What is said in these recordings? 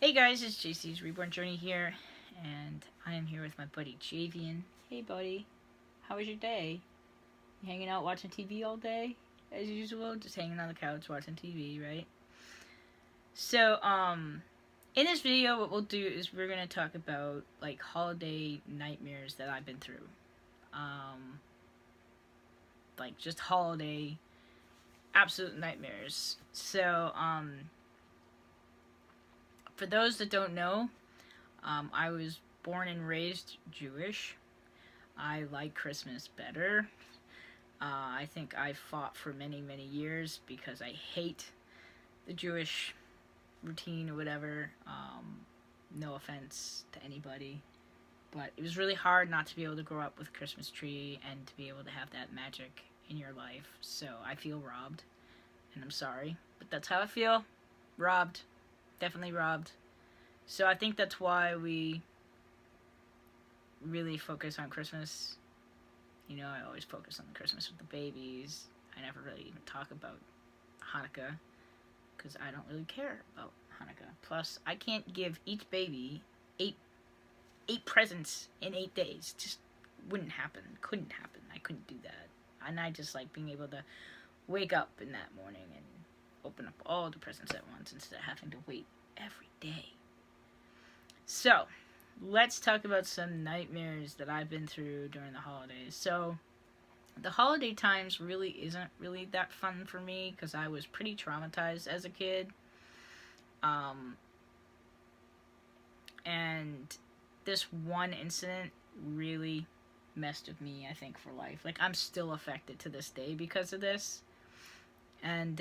Hey guys, it's JC's Reborn Journey here, and I am here with my buddy Javian. Hey buddy, how was your day? You hanging out watching TV all day? As usual, just hanging on the couch watching TV, right? So, in this video, what we'll do is we're gonna talk about, like, holiday nightmares that I've been through. Like, just holiday absolute nightmares. So, for those that don't know, I was born and raised Jewish. I like Christmas better. I think I fought for many, many years because I hate the Jewish routine or whatever. No offense to anybody. But it was really hard not to be able to grow up with a Christmas tree and to be able to have that magic in your life. So I feel robbed. And I'm sorry. But that's how I feel. Robbed. Definitely robbed. So I think that's why we really focus on Christmas. You know, I always focus on the Christmas with the babies. I never really even talk about Hanukkah because I don't really care about Hanukkah. Plus, I can't give each baby eight presents in 8 days. Just wouldn't happen. Couldn't happen. I couldn't do that. And I just like being able to wake up in that morning and open up all the presents at once instead of having to wait every day. So, let's talk about some nightmares that I've been through during the holidays. So, the holiday times really isn't really that fun for me because I was pretty traumatized as a kid. And this one incident really messed with me, I think, for life. Like, I'm still affected to this day because of this. And,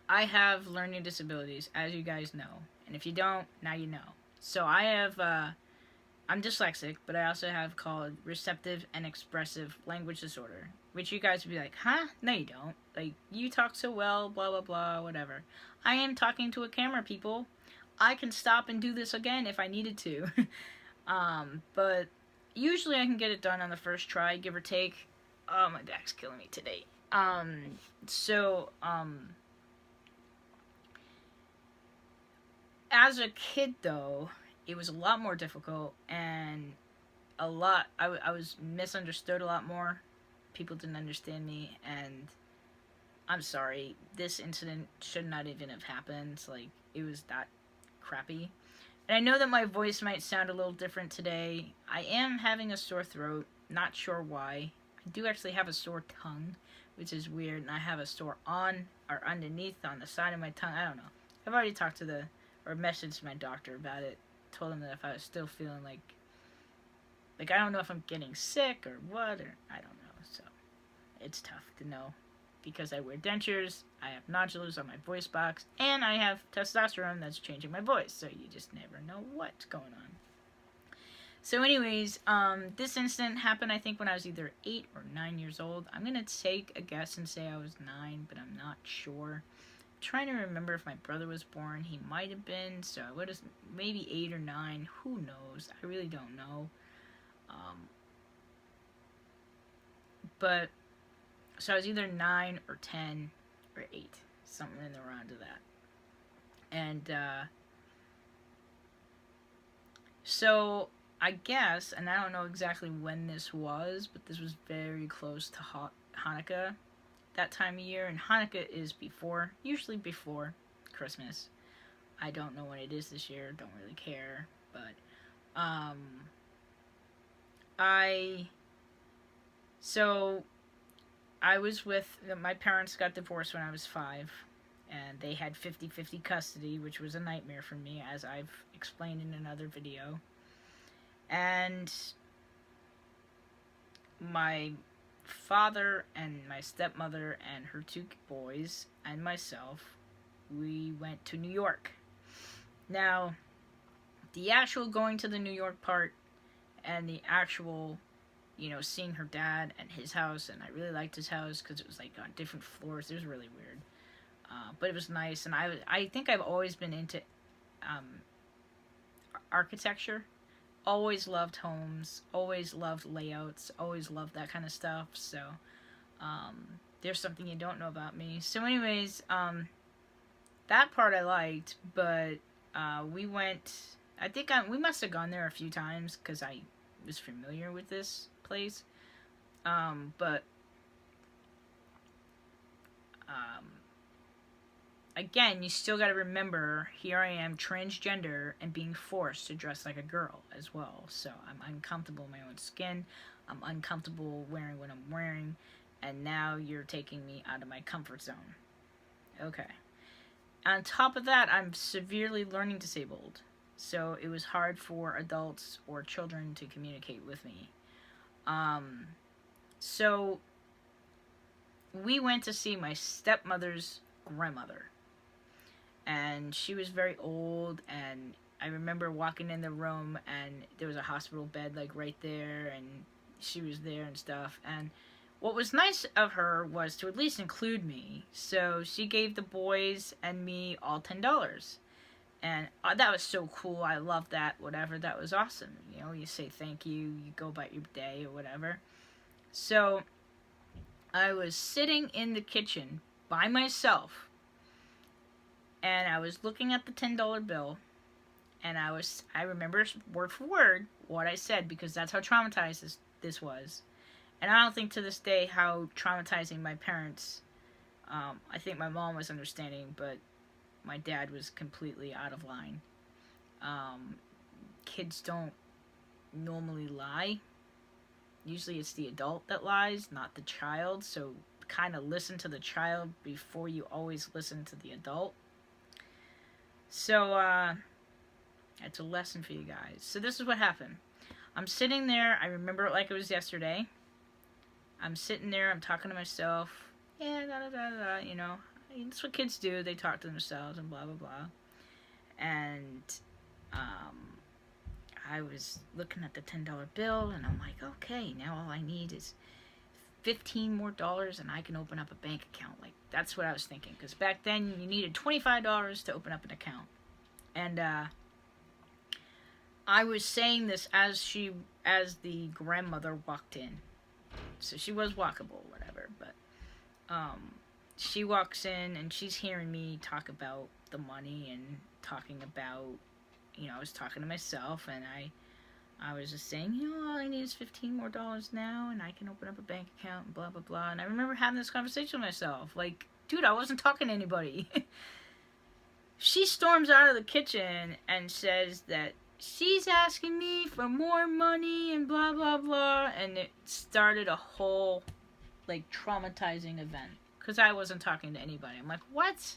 I have learning disabilities, as you guys know. And if you don't, now you know. So I have, I'm dyslexic, but I also have called receptive and expressive language disorder. Which you guys would be like, huh? No you don't. Like, you talk so well, blah blah blah, whatever. I am talking to a camera, people. I can stop and do this again if I needed to. But usually I can get it done on the first try, give or take. Oh, my back's killing me today. As a kid, though, it was a lot more difficult, and I was misunderstood a lot more. People didn't understand me, and I'm sorry, this incident should not even have happened. Like, it was that crappy. And I know that my voice might sound a little different today. I am having a sore throat, not sure why. I do actually have a sore tongue, which is weird, and I have a sore on or underneath on the side of my tongue. I don't know. I've already talked to or messaged my doctor about it. Told him that if I was still feeling like I don't know if I'm getting sick or what, or I don't know. So it's tough to know because I wear dentures, I have nodules on my voice box, and I have testosterone that's changing my voice. So you just never know what's going on. So anyways, this incident happened, I think, when I was either 8 or 9 years old. I'm going to take a guess and say I was 9, but I'm not sure. I'm trying to remember if my brother was born. He might have been, so I would have maybe 8 or 9. Who knows? I really don't know. But, so I was either 9 or 10 or 8. Something in the round of that. And, so I guess, and I don't know exactly when this was, but this was very close to Hanukkah, that time of year, and Hanukkah is usually before Christmas. I don't know when it is this year, don't really care, but, I was with, my parents got divorced when I was 5, and they had 50-50 custody, which was a nightmare for me, as I've explained in another video. And my father and my stepmother and her 2 boys and myself, we went to New York. Now, the actual going to the New York part and the actual, seeing her dad and his house, and I really liked his house because it was like on different floors. It was really weird. But it was nice, and I think I've always been into architecture. Always loved homes, always loved layouts, always loved that kind of stuff. So there's something you don't know about me. So anyways, that part I liked, but we went. I think we must have gone there a few times because I was familiar with this place. But um, again, you still got to remember, here I am, transgender, and being forced to dress like a girl as well. So I'm uncomfortable in my own skin. I'm uncomfortable wearing what I'm wearing. And now you're taking me out of my comfort zone. Okay. On top of that, I'm severely learning disabled. So it was hard for adults or children to communicate with me. So we went to see my stepmother's grandmother. And she was very old, and I remember walking in the room, and there was a hospital bed like right there, and she was there and stuff. And what was nice of her was to at least include me. So she gave the boys and me all $10. And that was so cool. I loved that. Whatever. That was awesome. You know, you say thank you, you go about your day or whatever. So I was sitting in the kitchen by myself, and I was looking at the $10 bill, and I remember word for word what I said, because that's how traumatized this was. And I don't think to this day how traumatizing my parents, I think my mom was understanding, but my dad was completely out of line. Kids don't normally lie. Usually it's the adult that lies, not the child. So kind of listen to the child before you always listen to the adult. So that's a lesson for you guys. So this is what happened. I'm sitting there. I remember it like it was yesterday. I'm sitting there. I'm talking to myself. Yeah, da da da da. You know, that's what kids do. They talk to themselves and blah blah blah. And I was looking at the $10 bill, and I'm like, okay, now all I need is $15 more, and I can open up a bank account. Like, that's what I was thinking, because back then you needed $25 to open up an account. And I was saying this as the grandmother walked in. So she was walkable, whatever, but she walks in, and she's hearing me talk about the money and talking about, you know, I was talking to myself, and I was just saying, you know, all I need is $15 more now, and I can open up a bank account, and blah, blah, blah. And I remember having this conversation with myself. Like, dude, I wasn't talking to anybody. She storms out of the kitchen and says that she's asking me for more money and blah, blah, blah. And it started a whole, like, traumatizing event. Because I wasn't talking to anybody. I'm like, what?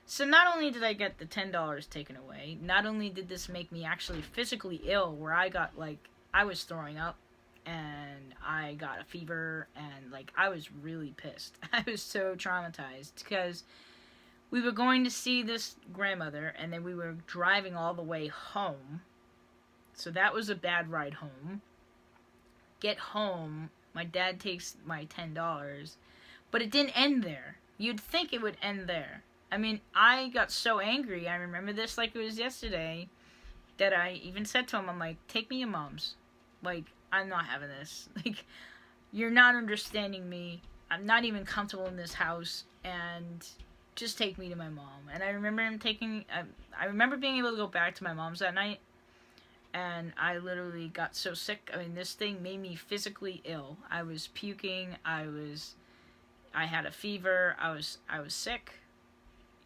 So not only did I get the $10 taken away, not only did this make me actually physically ill, where I got, like, I was throwing up, and I got a fever, and, like, I was really pissed. I was so traumatized, because we were going to see this grandmother, and then we were driving all the way home, so that was a bad ride home. Get home, my dad takes my $10, but it didn't end there. You'd think it would end there. I mean, I got so angry, I remember this like it was yesterday, that I even said to him, I'm like, take me to mom's. Like, I'm not having this. Like, you're not understanding me. I'm not even comfortable in this house, and just take me to my mom. And I remember I remember being able to go back to my mom's that night, and I literally got so sick. I mean, this thing made me physically ill. I was puking, I had a fever, I was sick.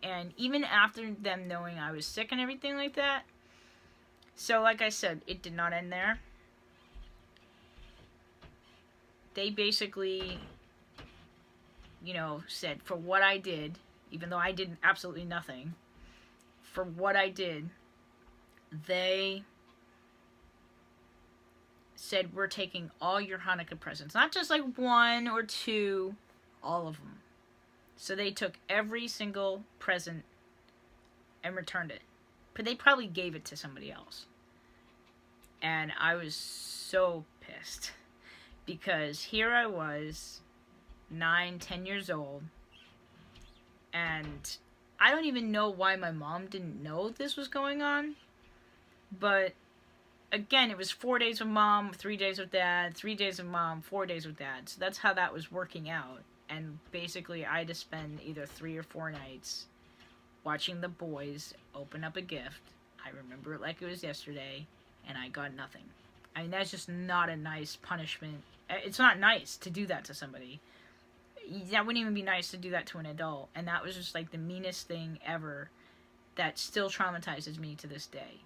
And even after them knowing I was sick and everything like that, so like I said, it did not end there. They basically, you know, said for what I did, even though I did absolutely nothing, for what I did, they said, we're taking all your Hanukkah presents. Not just like one or two, all of them. So they took every single present and returned it. But they probably gave it to somebody else. And I was so pissed. Because here I was, 9, 10 years old. And I don't even know why my mom didn't know this was going on. But again, it was 4 days with mom, 3 days with dad, 3 days with mom, 4 days with dad. So that's how that was working out. and basically I had to spend either 3 or 4 nights watching the boys open up a gift. I remember it like it was yesterday, and I got nothing. I mean, that's just not a nice punishment. It's not nice to do that to somebody. That wouldn't even be nice to do that to an adult, and that was just like the meanest thing ever that still traumatizes me to this day.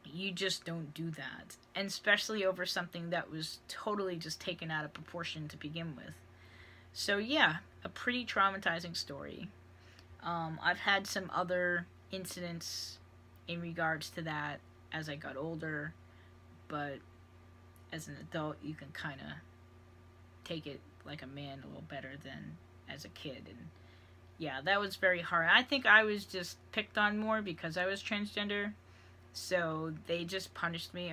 You just don't do that, and especially over something that was totally just taken out of proportion to begin with. So yeah, a pretty traumatizing story. I've had some other incidents in regards to that as I got older, but as an adult you can kind of take it like a man a little better than as a kid. And yeah, that was very hard. I think I was just picked on more because I was transgender, so they just punished me.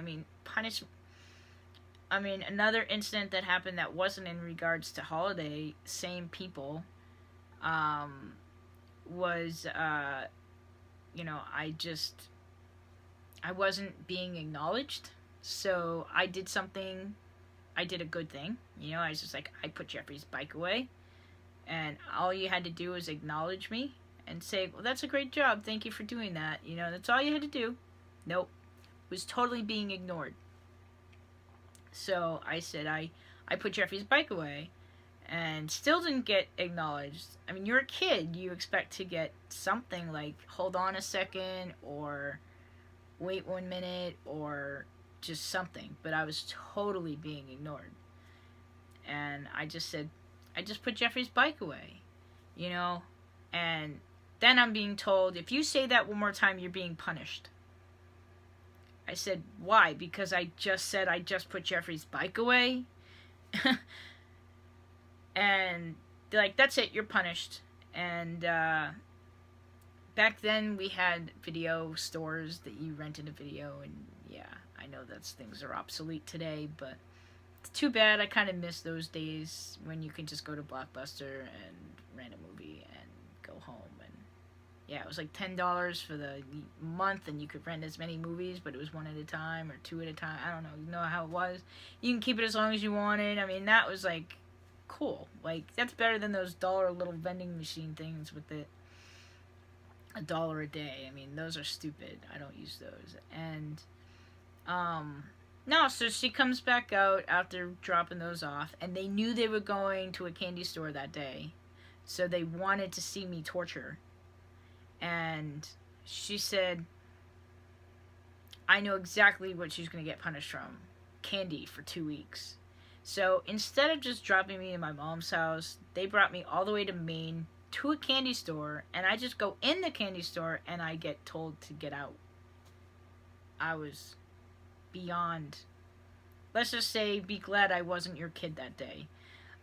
Another incident that happened that wasn't in regards to holiday, same people, was, I wasn't being acknowledged, so I did a good thing, I was just like, I put Jeffrey's bike away, and all you had to do was acknowledge me, and say, well, that's a great job, thank you for doing that, that's all you had to do. Nope, was totally being ignored. So I said, I put Jeffrey's bike away, and still didn't get acknowledged. I mean, you're a kid, you expect to get something like, hold on a second, or wait 1 minute, or just something, but I was totally being ignored. And I just said, I just put Jeffrey's bike away, and then I'm being told, if you say that one more time, you're being punished. I said, why? Because I just said I just put Jeffrey's bike away? And they're like, that's it, you're punished. And back then we had video stores that you rented a video, and yeah, I know things are obsolete today, but it's too bad. I kind of miss those days when you can just go to Blockbuster and rent a movie and go home. And yeah, it was like $10 for the month, and you could rent as many movies, but it was 1 at a time or 2 at a time. I don't know. You know how it was. You can keep it as long as you wanted. I mean, that was like cool. Like, that's better than those dollar little vending machine things with the $1 a day. I mean, those are stupid. I don't use those. And no, so she comes back out after dropping those off, and they knew they were going to a candy store that day, so they wanted to see me torture. And she said, I know exactly what she's going to get punished from. Candy for 2 weeks. So instead of just dropping me in my mom's house, they brought me all the way to Maine to a candy store, and I just go in the candy store and I get told to get out. I was beyond, let's just say, be glad I wasn't your kid that day.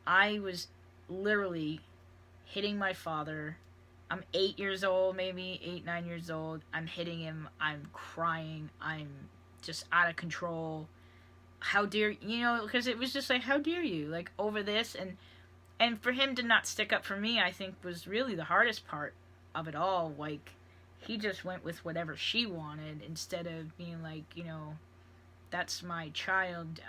I was literally hitting my father. I'm 8 years old, maybe 8, 9 years old. I'm hitting him. I'm crying. I'm just out of control. How dare you, because it was just like, how dare you, like, over this. And for him to not stick up for me, I think, was really the hardest part of it all. Like, he just went with whatever she wanted instead of being like, that's my child,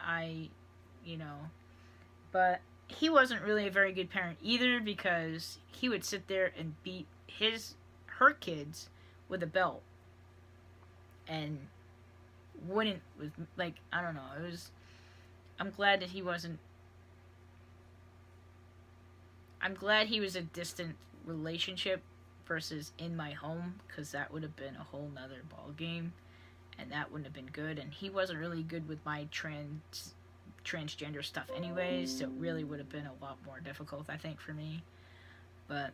but he wasn't really a very good parent either, because he would sit there and beat her kids with a belt, and wouldn't, with, like, I don't know, I'm glad he was a distant relationship versus in my home, because that would have been a whole nother ball game, and that wouldn't have been good. And he wasn't really good with my transgender stuff anyways, so it really would have been a lot more difficult, I think, for me. But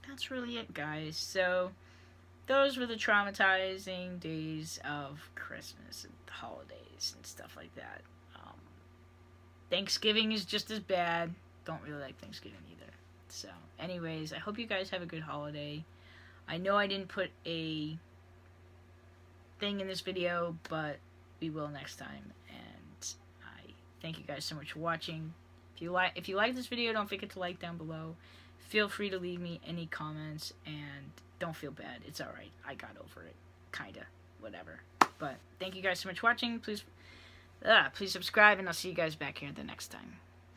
that's really it, guys. So those were the traumatizing days of Christmas and holidays and stuff like that. Thanksgiving is just as bad. Don't really like Thanksgiving either. So anyways, I hope you guys have a good holiday. I know I didn't put a thing in this video, but we will next time. And I thank you guys so much for watching. If you like this video, don't forget to like down below. Feel free to leave me any comments, and don't feel bad. It's alright. I got over it. Kinda. Whatever. But thank you guys so much for watching. Please Please subscribe, and I'll see you guys back here the next time.